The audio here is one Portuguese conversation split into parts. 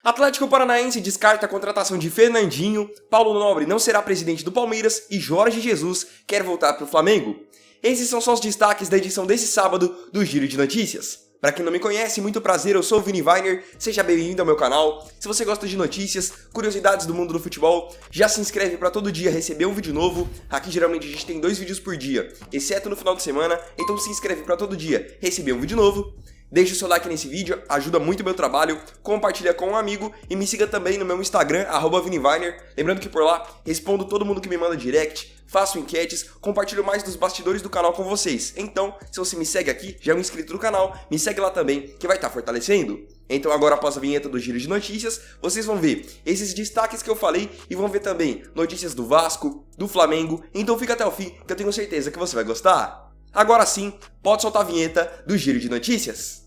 Atlético Paranaense descarta a contratação de Fernandinho, Paulo Nobre não será presidente do Palmeiras e Jorge Jesus quer voltar para o Flamengo. Esses são só os destaques da edição desse sábado do Giro de Notícias. Para quem não me conhece, muito prazer, eu sou o Vini Weiner, seja bem-vindo ao meu canal. Se você gosta de notícias, curiosidades do mundo do futebol, já se inscreve para todo dia receber um vídeo novo. Aqui geralmente a gente tem 2 vídeos por dia, exceto no final de semana, então se inscreve para todo dia receber um vídeo novo. Deixa o seu like nesse vídeo, ajuda muito o meu trabalho, compartilha com um amigo e me siga também no meu Instagram, @ViniWeiner. Lembrando que por lá, respondo todo mundo que me manda direct, faço enquetes, compartilho mais dos bastidores do canal com vocês. Então, se você me segue aqui, já é um inscrito do canal, me segue lá também, que vai estar fortalecendo. Então agora, após a vinheta do Giro de Notícias, vocês vão ver esses destaques que eu falei e vão ver também notícias do Vasco, do Flamengo, então fica até o fim, que eu tenho certeza que você vai gostar. Agora sim, pode soltar a vinheta do Giro de Notícias.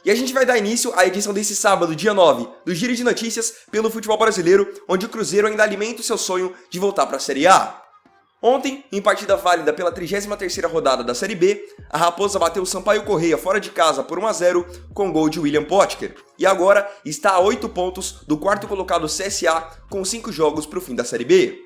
E a gente vai dar início à edição desse sábado, dia 9, do Giro de Notícias pelo futebol brasileiro, onde o Cruzeiro ainda alimenta o seu sonho de voltar para a Série A. Ontem, em partida válida pela 33ª rodada da Série B, a Raposa bateu o Sampaio Corrêa fora de casa por 1-0 com gol de William Potker. E agora está a 8 pontos do quarto colocado CSA com 5 jogos para o fim da Série B.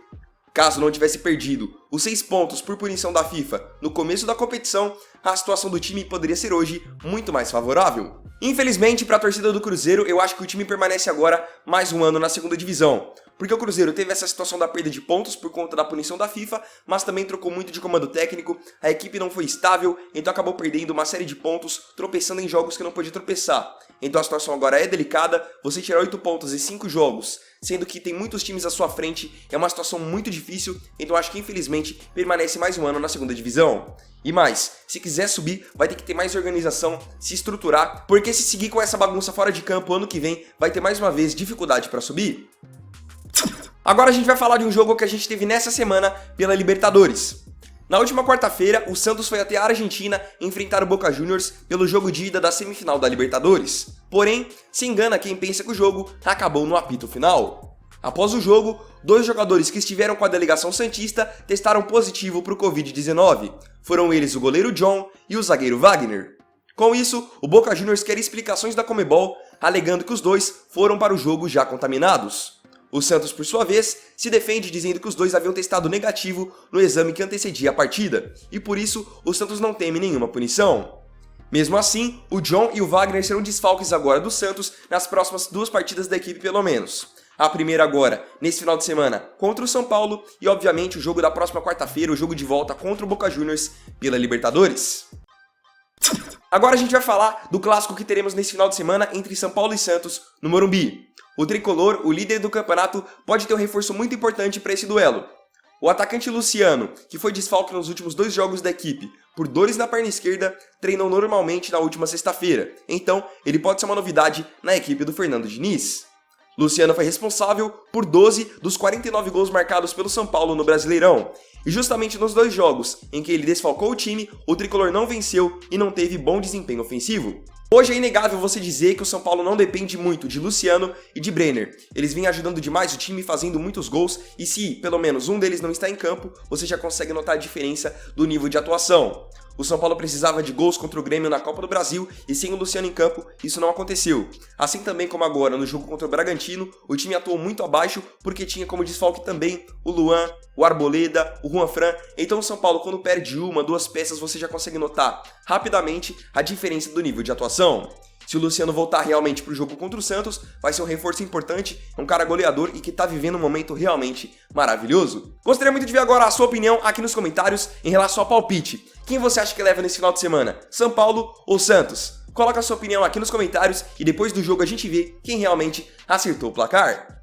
Caso não tivesse perdido os 6 pontos por punição da FIFA no começo da competição, a situação do time poderia ser hoje muito mais favorável. Infelizmente, para a torcida do Cruzeiro, eu acho que o time permanece agora mais um ano na segunda divisão. Porque o Cruzeiro teve essa situação da perda de pontos por conta da punição da FIFA, mas também trocou muito de comando técnico, a equipe não foi estável, então acabou perdendo uma série de pontos, tropeçando em jogos que não podia tropeçar. Então a situação agora é delicada, você tirar 8 pontos em 5 jogos, sendo que tem muitos times à sua frente, é uma situação muito difícil, então acho que infelizmente permanece mais um ano na segunda divisão. E mais, se quiser subir, vai ter que ter mais organização, se estruturar, porque se seguir com essa bagunça fora de campo ano que vem, vai ter mais uma vez dificuldade para subir. Agora a gente vai falar de um jogo que a gente teve nessa semana pela Libertadores. Na última quarta-feira, o Santos foi até a Argentina enfrentar o Boca Juniors pelo jogo de ida da semifinal da Libertadores. Porém, se engana quem pensa que o jogo acabou no apito final. Após o jogo, 2 jogadores que estiveram com a delegação santista testaram positivo para o Covid-19. Foram eles o goleiro John e o zagueiro Wagner. Com isso, o Boca Juniors quer explicações da Conmebol, alegando que os dois foram para o jogo já contaminados. O Santos, por sua vez, se defende dizendo que os dois haviam testado negativo no exame que antecedia a partida, e por isso o Santos não teme nenhuma punição. Mesmo assim, o John e o Wagner serão desfalques agora do Santos nas próximas 2 partidas da equipe pelo menos. A primeira agora, nesse final de semana, contra o São Paulo, e obviamente o jogo da próxima quarta-feira, o jogo de volta contra o Boca Juniors pela Libertadores. Agora a gente vai falar do clássico que teremos nesse final de semana entre São Paulo e Santos no Morumbi. O tricolor, o líder do campeonato, pode ter um reforço muito importante para esse duelo. O atacante Luciano, que foi desfalque nos últimos 2 jogos da equipe por dores na perna esquerda, treinou normalmente na última sexta-feira, então ele pode ser uma novidade na equipe do Fernando Diniz. Luciano foi responsável por 12 dos 49 gols marcados pelo São Paulo no Brasileirão, e justamente nos 2 jogos em que ele desfalcou o time, o tricolor não venceu e não teve bom desempenho ofensivo. Hoje é inegável você dizer que o São Paulo não depende muito de Luciano e de Brenner. Eles vêm ajudando demais o time, fazendo muitos gols, e se pelo menos um deles não está em campo, você já consegue notar a diferença do nível de atuação. O São Paulo precisava de gols contra o Grêmio na Copa do Brasil e sem o Luciano em campo, isso não aconteceu. Assim também como agora no jogo contra o Bragantino, o time atuou muito abaixo porque tinha como desfalque também o Luan, o Arboleda, o Juan Fran. Então o São Paulo, quando perde 1, 2 peças, você já consegue notar rapidamente a diferença do nível de atuação. Se o Luciano voltar realmente para o jogo contra o Santos, vai ser um reforço importante, é um cara goleador e que está vivendo um momento realmente maravilhoso. Gostaria muito de ver agora a sua opinião aqui nos comentários em relação ao palpite. Quem você acha que leva nesse final de semana? São Paulo ou Santos? Coloca a sua opinião aqui nos comentários e depois do jogo a gente vê quem realmente acertou o placar.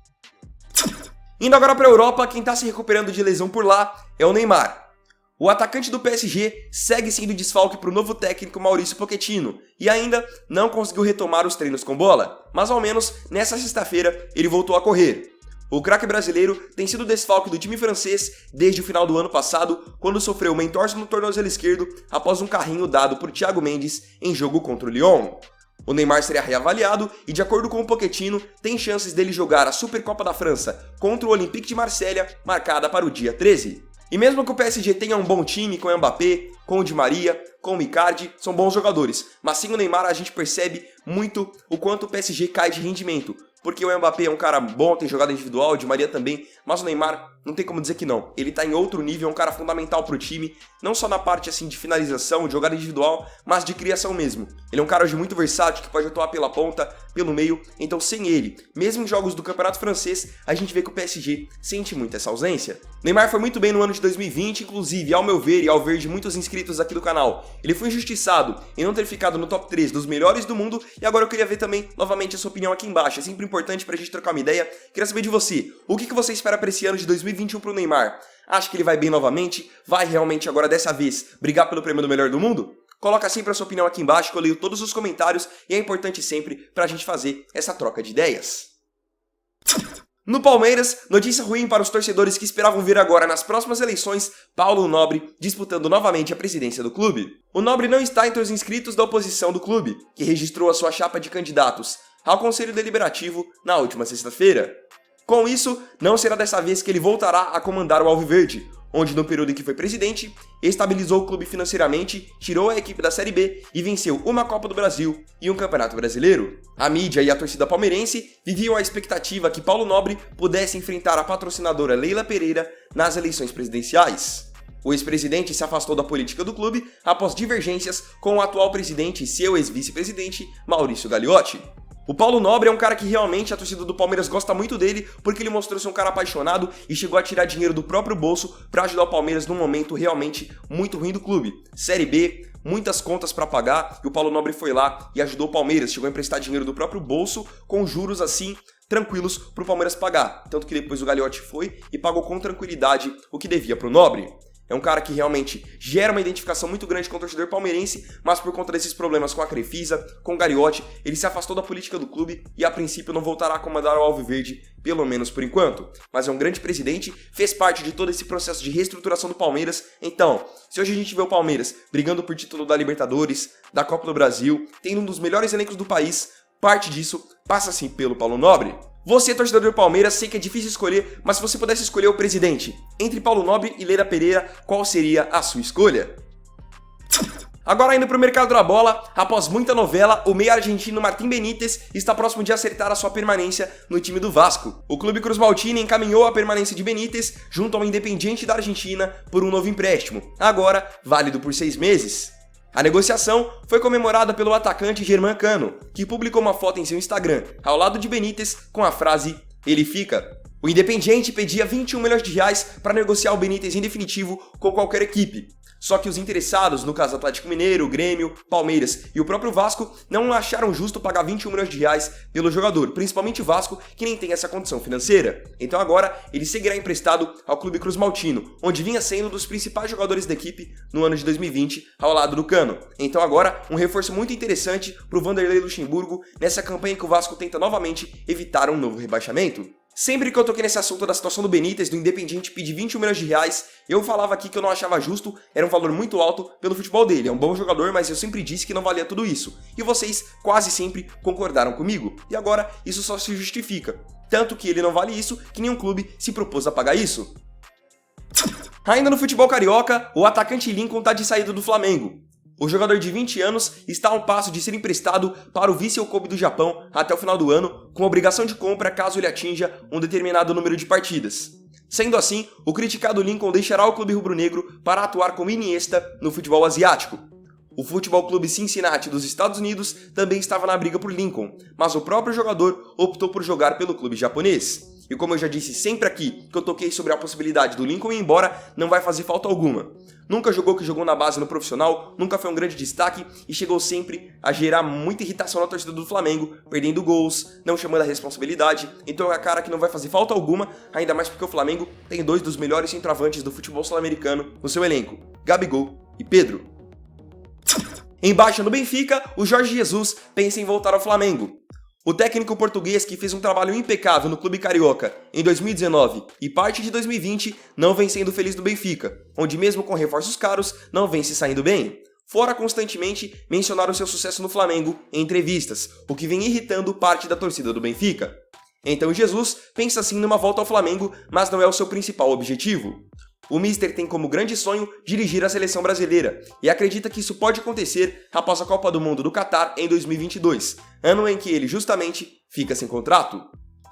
Indo agora para a Europa, quem está se recuperando de lesão por lá é o Neymar. O atacante do PSG segue sendo desfalque para o novo técnico Mauricio Pochettino e ainda não conseguiu retomar os treinos com bola, mas ao menos nessa sexta-feira ele voltou a correr. O craque brasileiro tem sido desfalque do time francês desde o final do ano passado, quando sofreu uma entorse no tornozelo esquerdo após um carrinho dado por Thiago Mendes em jogo contra o Lyon. O Neymar seria reavaliado e, de acordo com o Pochettino, tem chances dele jogar a Supercopa da França contra o Olympique de Marselha, marcada para o dia 13. E mesmo que o PSG tenha um bom time com o Mbappé, com o Di Maria, com o Icardi, são bons jogadores, mas sem o Neymar a gente percebe muito o quanto o PSG cai de rendimento, porque o Mbappé é um cara bom, tem jogada individual, o Di Maria também, mas o Neymar não tem como dizer que não. Ele tá em outro nível, é um cara fundamental pro time, não só na parte assim de finalização, de jogada individual, mas de criação mesmo. Ele é um cara hoje muito versátil, que pode atuar pela ponta, pelo meio, então sem ele, mesmo em jogos do Campeonato Francês, a gente vê que o PSG sente muito essa ausência. Neymar foi muito bem no ano de 2020, inclusive, ao meu ver e ao ver de muitos inscritos aqui do canal, ele foi injustiçado em não ter ficado no top 3 dos melhores do mundo, e agora eu queria ver também, novamente, a sua opinião aqui embaixo. É sempre importante pra gente trocar uma ideia. Queria saber de você, o que você espera pra esse ano de 2021 pro Neymar? Acha que ele vai bem novamente? Vai realmente agora, dessa vez, brigar pelo prêmio do melhor do mundo? Coloca sempre a sua opinião aqui embaixo, que eu leio todos os comentários, e é importante sempre pra gente fazer essa troca de ideias. No Palmeiras, notícia ruim para os torcedores que esperavam ver agora nas próximas eleições Paulo Nobre disputando novamente a presidência do clube. O Nobre não está entre os inscritos da oposição do clube, que registrou a sua chapa de candidatos ao Conselho Deliberativo na última sexta-feira. Com isso, não será dessa vez que ele voltará a comandar o Alviverde, onde no período em que foi presidente, estabilizou o clube financeiramente, tirou a equipe da Série B e venceu uma Copa do Brasil e um Campeonato Brasileiro. A mídia e a torcida palmeirense viviam a expectativa que Paulo Nobre pudesse enfrentar a patrocinadora Leila Pereira nas eleições presidenciais. O ex-presidente se afastou da política do clube após divergências com o atual presidente e seu ex-vice-presidente, Maurício Gagliotti. O Paulo Nobre é um cara que realmente a torcida do Palmeiras gosta muito dele, porque ele mostrou ser um cara apaixonado e chegou a tirar dinheiro do próprio bolso para ajudar o Palmeiras num momento realmente muito ruim do clube. Série B, muitas contas para pagar, e o Paulo Nobre foi lá e ajudou o Palmeiras, chegou a emprestar dinheiro do próprio bolso com juros assim tranquilos para o Palmeiras pagar. Tanto que depois o Gagliotti foi e pagou com tranquilidade o que devia para o Nobre. É um cara que realmente gera uma identificação muito grande com o torcedor palmeirense, mas por conta desses problemas com a Crefisa, com o Gagliotti, ele se afastou da política do clube e a princípio não voltará a comandar o Alviverde, pelo menos por enquanto. Mas é um grande presidente, fez parte de todo esse processo de reestruturação do Palmeiras. Então, se hoje a gente vê o Palmeiras brigando por título da Libertadores, da Copa do Brasil, tendo um dos melhores elencos do país, parte disso passa sim pelo Paulo Nobre. Você, torcedor do Palmeiras, sei que é difícil escolher, mas se você pudesse escolher o presidente entre Paulo Nobre e Leila Pereira, qual seria a sua escolha? Agora indo para o mercado da bola, após muita novela, o meio argentino Martín Benítez está próximo de acertar a sua permanência no time do Vasco. O clube Cruz-Maltini encaminhou a permanência de Benítez junto ao Independiente da Argentina por um novo empréstimo, agora válido por 6 meses. A negociação foi comemorada pelo atacante Germán Cano, que publicou uma foto em seu Instagram, ao lado de Benítez, com a frase "Ele fica". O Independiente pedia 21 milhões de reais para negociar o Benítez em definitivo com qualquer equipe. Só que os interessados, no caso Atlético Mineiro, Grêmio, Palmeiras e o próprio Vasco, não acharam justo pagar 21 milhões de reais pelo jogador, principalmente o Vasco, que nem tem essa condição financeira. Então agora ele seguirá emprestado ao Clube Cruz-Maltino, onde vinha sendo um dos principais jogadores da equipe no ano de 2020, ao lado do Cano. Então agora um reforço muito interessante para o Vanderlei Luxemburgo nessa campanha que o Vasco tenta novamente evitar um novo rebaixamento. Sempre que eu toquei nesse assunto da situação do Benítez, do Independiente pedir 21 milhões de reais, eu falava aqui que eu não achava justo, era um valor muito alto pelo futebol dele. É um bom jogador, mas eu sempre disse que não valia tudo isso. E vocês quase sempre concordaram comigo. E agora isso só se justifica. Tanto que ele não vale isso, que nenhum clube se propôs a pagar isso. Ainda no futebol carioca, o atacante Lincoln tá de saída do Flamengo. O jogador de 20 anos está a um passo de ser emprestado para o Vissel Kobe do Japão até o final do ano, com obrigação de compra caso ele atinja um determinado número de partidas. Sendo assim, o criticado Lincoln deixará o clube rubro-negro para atuar como Iniesta no futebol asiático. O Futebol Clube Cincinnati dos Estados Unidos também estava na briga por Lincoln, mas o próprio jogador optou por jogar pelo clube japonês. E como eu já disse sempre aqui que eu toquei sobre a possibilidade do Lincoln ir embora, não vai fazer falta alguma. Nunca jogou o que jogou na base no profissional, nunca foi um grande destaque e chegou sempre a gerar muita irritação na torcida do Flamengo, perdendo gols, não chamando a responsabilidade. Então é a cara que não vai fazer falta alguma, ainda mais porque o Flamengo tem 2 dos melhores centroavantes do futebol sul-americano no seu elenco, Gabigol e Pedro. Embaixo no Benfica, o Jorge Jesus pensa em voltar ao Flamengo. O técnico português, que fez um trabalho impecável no clube carioca em 2019 e parte de 2020, não vem sendo feliz no Benfica, onde mesmo com reforços caros, não vem se saindo bem. fora constantemente mencionar o seu sucesso no Flamengo em entrevistas, o que vem irritando parte da torcida do Benfica. Então Jesus pensa sim numa volta ao Flamengo, mas não é o seu principal objetivo. O Mister tem como grande sonho dirigir a seleção brasileira e acredita que isso pode acontecer após a Copa do Mundo do Catar em 2022, ano em que ele justamente fica sem contrato.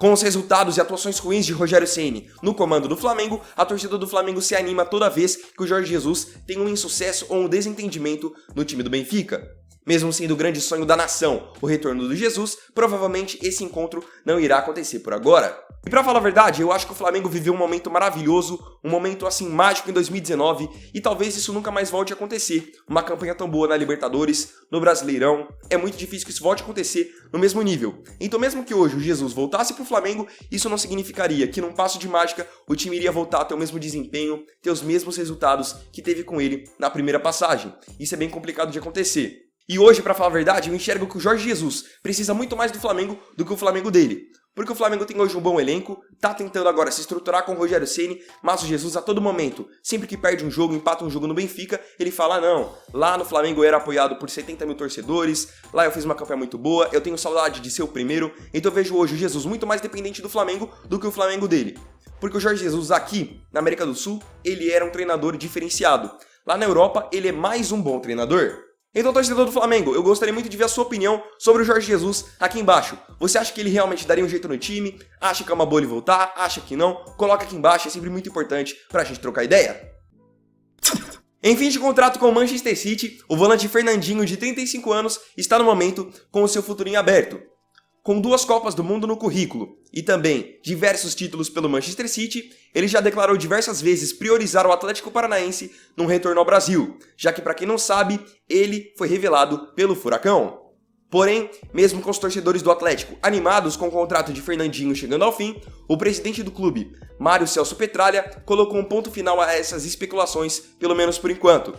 Com os resultados e atuações ruins de Rogério Ceni no comando do Flamengo, a torcida do Flamengo se anima toda vez que o Jorge Jesus tem um insucesso ou um desentendimento no time do Benfica. Mesmo sendo o grande sonho da nação, o retorno do Jesus, provavelmente esse encontro não irá acontecer por agora. E pra falar a verdade, eu acho que o Flamengo viveu um momento maravilhoso, um momento assim mágico em 2019, e talvez isso nunca mais volte a acontecer. Uma campanha tão boa na Libertadores, no Brasileirão, é muito difícil que isso volte a acontecer no mesmo nível. Então mesmo que hoje o Jesus voltasse pro Flamengo, isso não significaria que num passo de mágica o time iria voltar a ter o mesmo desempenho, ter os mesmos resultados que teve com ele na primeira passagem. Isso é bem complicado de acontecer. E hoje, pra falar a verdade, eu enxergo que o Jorge Jesus precisa muito mais do Flamengo do que o Flamengo dele. Porque o Flamengo tem hoje um bom elenco, tá tentando agora se estruturar com o Rogério Ceni, mas o Jesus a todo momento, sempre que perde um jogo, empata um jogo no Benfica, ele fala, não, lá no Flamengo eu era apoiado por 70 mil torcedores, lá eu fiz uma campanha muito boa, eu tenho saudade de ser o primeiro, então eu vejo hoje o Jesus muito mais dependente do Flamengo do que o Flamengo dele. Porque o Jorge Jesus aqui, na América do Sul, ele era um treinador diferenciado. Lá na Europa, ele é mais um bom treinador. Então, torcedor do Flamengo, eu gostaria muito de ver a sua opinião sobre o Jorge Jesus aqui embaixo. Você acha que ele realmente daria um jeito no time? Acha que é uma boa ele voltar? Acha que não? Coloca aqui embaixo, é sempre muito importante pra gente trocar ideia. Em fim de contrato com o Manchester City, o volante Fernandinho, de 35 anos, está no momento com o seu futuro em aberto. Com 2 Copas do Mundo no currículo e também diversos títulos pelo Manchester City, ele já declarou diversas vezes priorizar o Atlético Paranaense num retorno ao Brasil, já que, para quem não sabe, ele foi revelado pelo Furacão. Porém, mesmo com os torcedores do Atlético animados com o contrato de Fernandinho chegando ao fim, o presidente do clube, Mário Celso Petralha, colocou um ponto final a essas especulações, pelo menos por enquanto.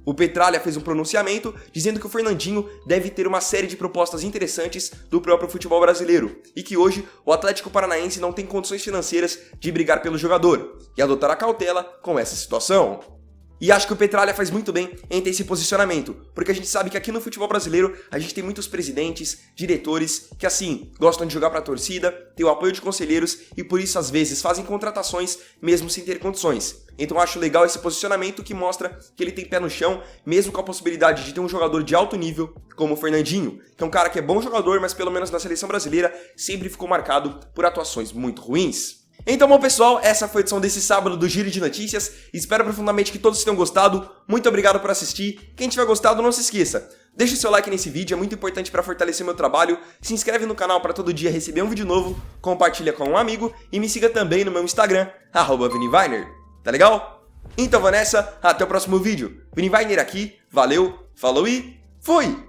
O Petralha fez um pronunciamento dizendo que o Fernandinho deve ter uma série de propostas interessantes do próprio futebol brasileiro e que hoje o Atlético Paranaense não tem condições financeiras de brigar pelo jogador e adotará cautela com essa situação. E acho que o Petralha faz muito bem em ter esse posicionamento, porque a gente sabe que aqui no futebol brasileiro a gente tem muitos presidentes, diretores, que assim, gostam de jogar pra torcida, tem o apoio de conselheiros e por isso às vezes fazem contratações mesmo sem ter condições. Então acho legal esse posicionamento que mostra que ele tem pé no chão, mesmo com a possibilidade de ter um jogador de alto nível como o Fernandinho, que é um cara que é bom jogador, mas pelo menos na seleção brasileira sempre ficou marcado por atuações muito ruins. Então, bom pessoal, essa foi a edição desse sábado do Giro de Notícias. Espero profundamente que todos tenham gostado. Muito obrigado por assistir. Quem tiver gostado, não se esqueça. Deixa o seu like nesse vídeo, é muito importante para fortalecer meu trabalho. Se inscreve no canal para todo dia receber um vídeo novo. Compartilha com um amigo e me siga também no meu Instagram, @ViniViner. Tá legal? Então vou nessa, até o próximo vídeo. Vini Weiner aqui, valeu, falou e fui!